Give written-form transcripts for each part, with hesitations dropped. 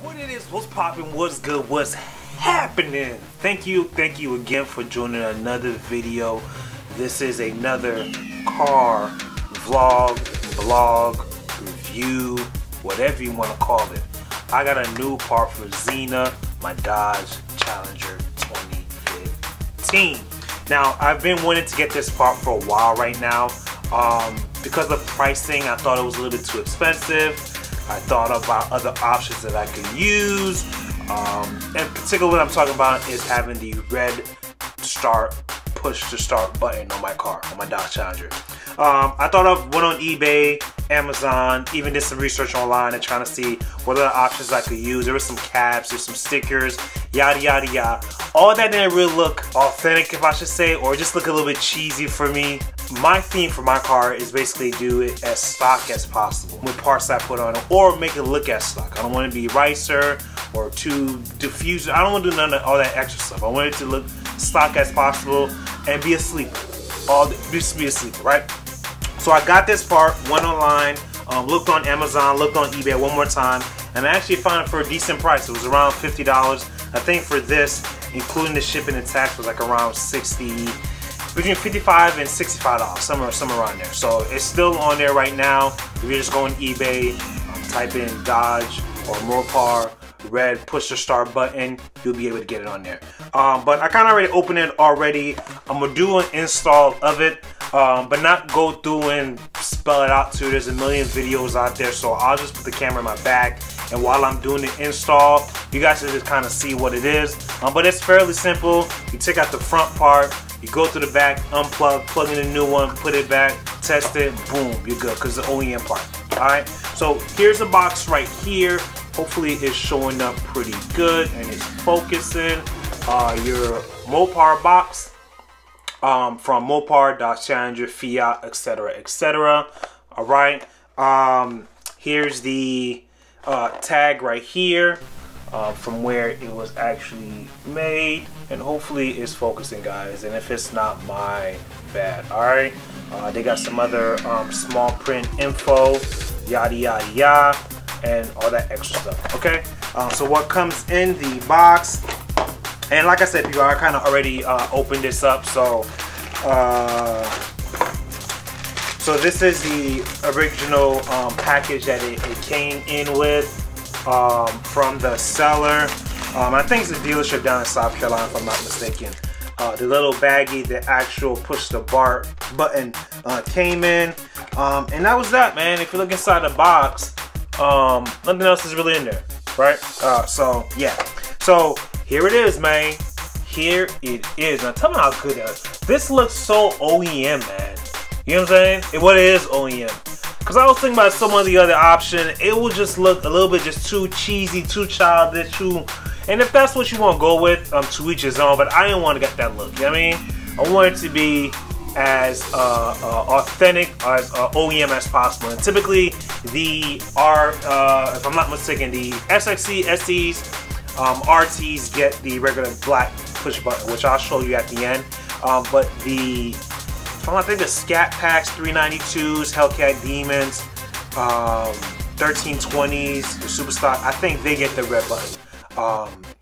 What it is, what's poppin', what's good, what's happening? Thank you again for joining another video. This is another car vlog, blog, review, whatever you want to call it. I got a new part for Xena, my Dodge Challenger 2015. Now, I've been wanting to get this part for a while right now. Because of pricing, I thought it was a little bit too expensive. I thought about other options that I could use. In particular, what I'm talking about is having the red push to start button on my car, on my Dodge Challenger. I thought of went on eBay, Amazon, even did some research online and trying to see what other options I could use. There were some caps, there's some stickers, yada yada yada. All that didn't really look authentic, if I should say, or just look a little bit cheesy for me. My theme for my car is basically do it as stock as possible with parts I put on it, or make it look as stock. I don't want it to be ricer or too diffused. I don't want to do none of all that extra stuff. I want it to look stock as possible and be a sleeper. Just be a sleeper, right? So I got this part, went online, looked on Amazon, looked on eBay one more time, and I actually found it for a decent price. It was around $50. I think for this, including the shipping and tax, was like around between $55 and $65, somewhere around there. So it's still on there right now. If you just go on eBay, type in Dodge or Mopar red push to start button, you'll be able to get it on there. But I kind of already opened it already. I'm gonna do an install of it, but not go through and spell it out to you. There's a million videos out there, so I'll just put the camera in my back, and while I'm doing the install, you guys can just kind of see what it is. But it's fairly simple. You take out the front part, you go to the back, unplug, plug in a new one, put it back, test it, boom, you're good, because it's the OEM part. Alright, so here's the box right here. Hopefully it's showing up pretty good and it's focusing. Your Mopar box from Mopar, Dodge Challenger, Fiat, etc., etc. Alright, here's the tag right here. From where it was actually made, and hopefully it's focusing, guys, and if it's not, my bad. Alright, they got some other small print info, yada yada yada, and all that extra stuff. Okay, so what comes in the box, and like I said, people, I kind of already opened this up, so this is the original package that it came in with. From the seller. I think it's a dealership down in South Carolina, if I'm not mistaken. The little baggie, the actual push the button came in, and that was that, man. If you look inside the box, nothing else is really in there, right? So yeah, so here it is, man. Here it is. Now tell me how good it is. This looks so OEM, man. You know what I'm saying? What it is OEM. Because I was thinking about some of the other option, it would just look a little bit just too cheesy, too childish, and if that's what you want to go with, to each his own, but I didn't want to get that look, you know what I mean? I want it to be as authentic, as OEM as possible, and typically if I'm not mistaken, the SXC, SEs, RTs get the regular black push button, which I'll show you at the end, but I think the Scat Packs, 392s, Hellcat Demons, 1320s, the Superstock, I think they get the red button.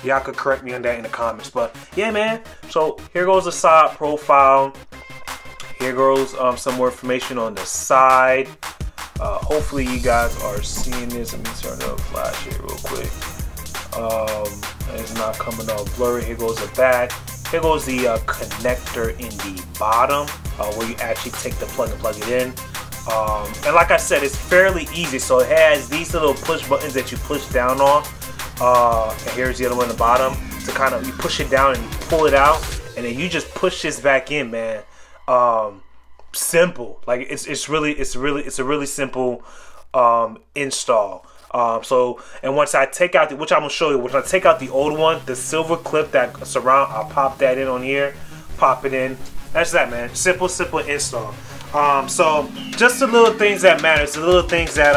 Y'all could correct me on that in the comments, but yeah, man. So here goes the side profile. Here goes some more information on the side. Hopefully you guys are seeing this. Let me turn the flash here real quick. It's not coming off blurry. Here goes the back. Here goes the connector in the bottom, where you actually take the plug and plug it in. And like I said, it's fairly easy. So it has these little push buttons that you push down on. And here's the other one at the bottom. To kind of, you push it down and you pull it out, and then you just push this back in, man. Simple. Like it's a really simple install. And once I take out which I'm gonna show you, once I take out the old one, the silver clip that surround, I'll pop that in on here, pop it in. That's that, man. Simple install. So just the little things that matter, the little things that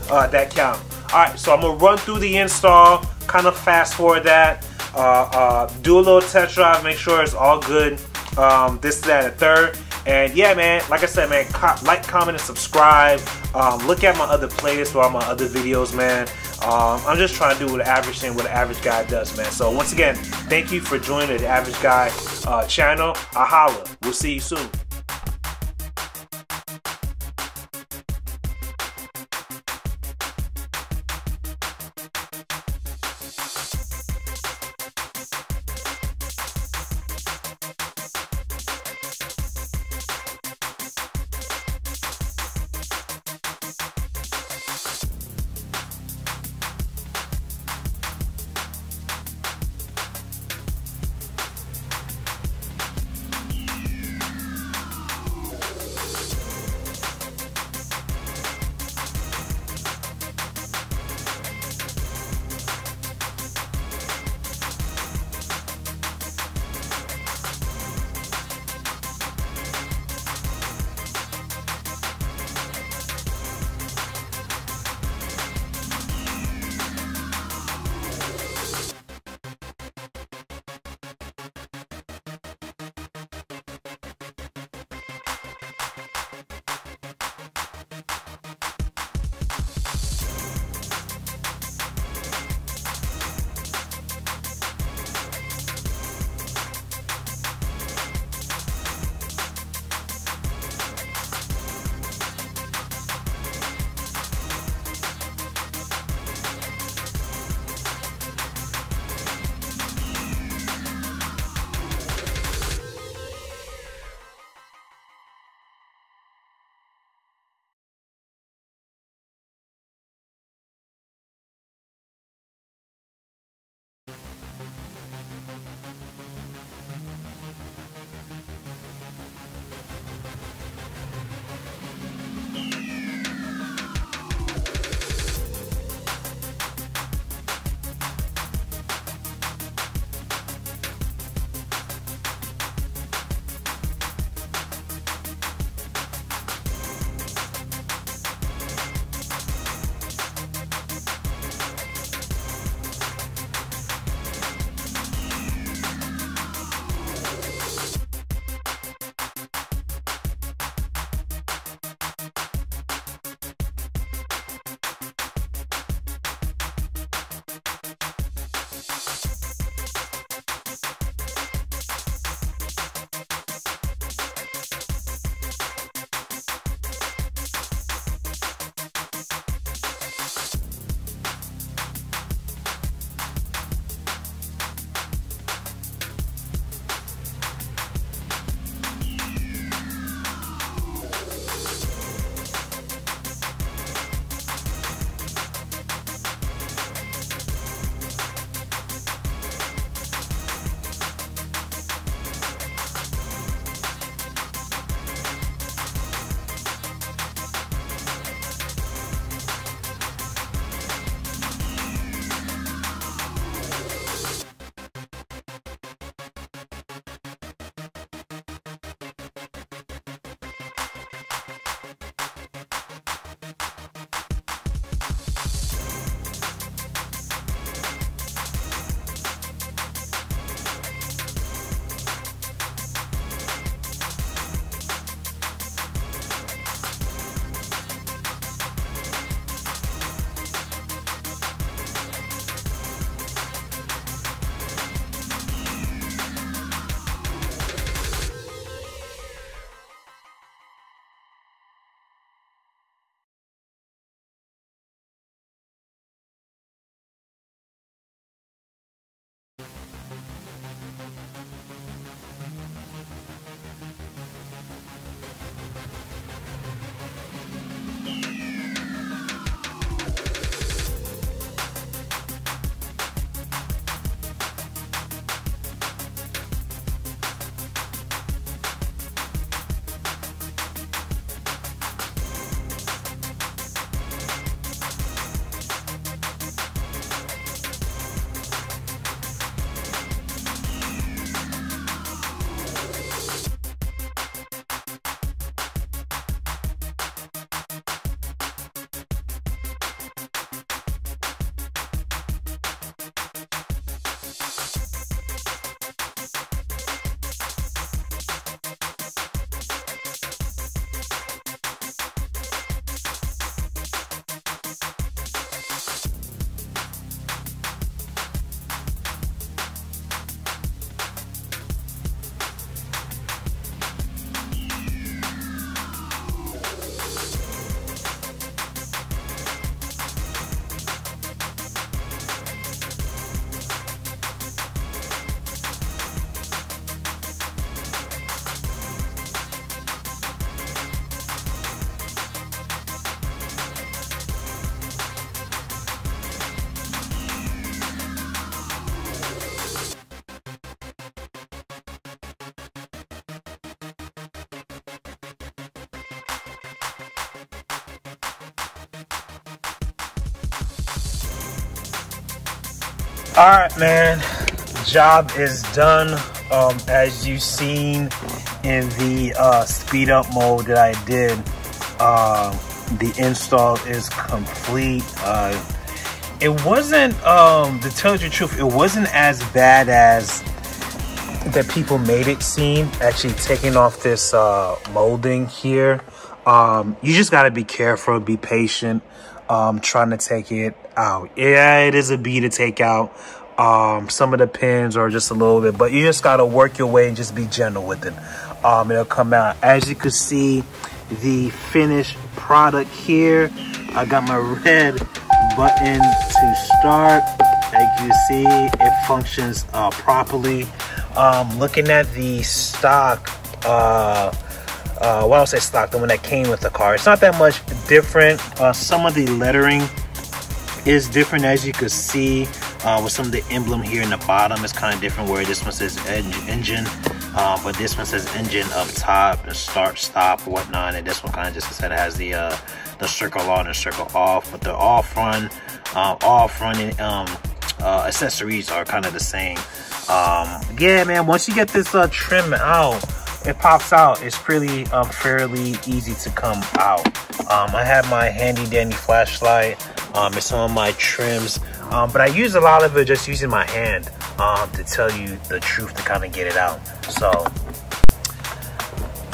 that count. All right, so I'm gonna run through the install, kind of fast forward that, do a little test drive, make sure it's all good. This, that, and third. And yeah, man, like I said, man, like, comment, and subscribe. Look at my other playlists or all my other videos, man. I'm just trying to do what an average thing, what an average guy does, man. So once again, thank you for joining the Average Guy channel. I holla. We'll see you soon. Alright, man, job is done. As you've seen in the speed up mode that I did, the install is complete. It wasn't, to tell you the truth, it wasn't as bad as that people made it seem. Actually taking off this molding here, you just got to be careful, be patient, trying to take it out. Yeah, it is a B to take out. Some of the pins are just a little bit, but you just got to work your way and just be gentle with it. It'll come out. As you can see, the finished product here, I got my red button to start. As you see, it functions properly. Looking at the stock, well, I don't say stock, the one that came with the car, it's not that much different. Some of the lettering is different, as you can see, with some of the emblem here in the bottom. It's kind of different, where this one says engine, but this one says engine up top, and start, stop, whatnot, and this one kind of just said it has the circle on and circle off. But the all front accessories are kind of the same. Yeah, man, once you get this trim out, it pops out. It's pretty fairly easy to come out. I have my handy dandy flashlight and some of my trims, but I use a lot of it just using my hand, to tell you the truth, to kind of get it out. So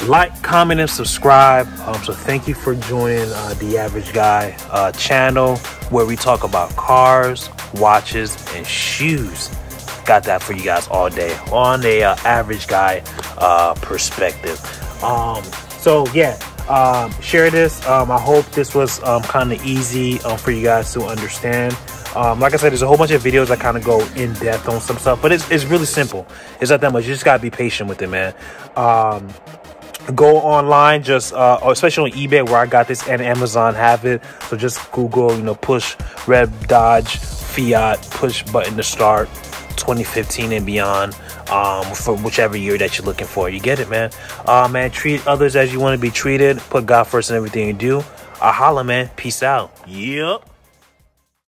like, comment, and subscribe. So thank you for joining The Average Guy channel, where we talk about cars, watches, and shoes. Got that for you guys all day on the average guy perspective. So yeah, share this. I hope this was kind of easy for you guys to understand. Like I said, there's a whole bunch of videos that kind of go in depth on some stuff, but it's really simple. It's not that much. You just gotta be patient with it, man. Go online, just especially on eBay, where I got this, and Amazon have it. So just Google, you know, push red Dodge Fiat push button to start 2015 and beyond, for whichever year that you're looking for. You get it, man. Man, treat others as you want to be treated. Put God first in everything you do. Holla, man. Peace out. Yep.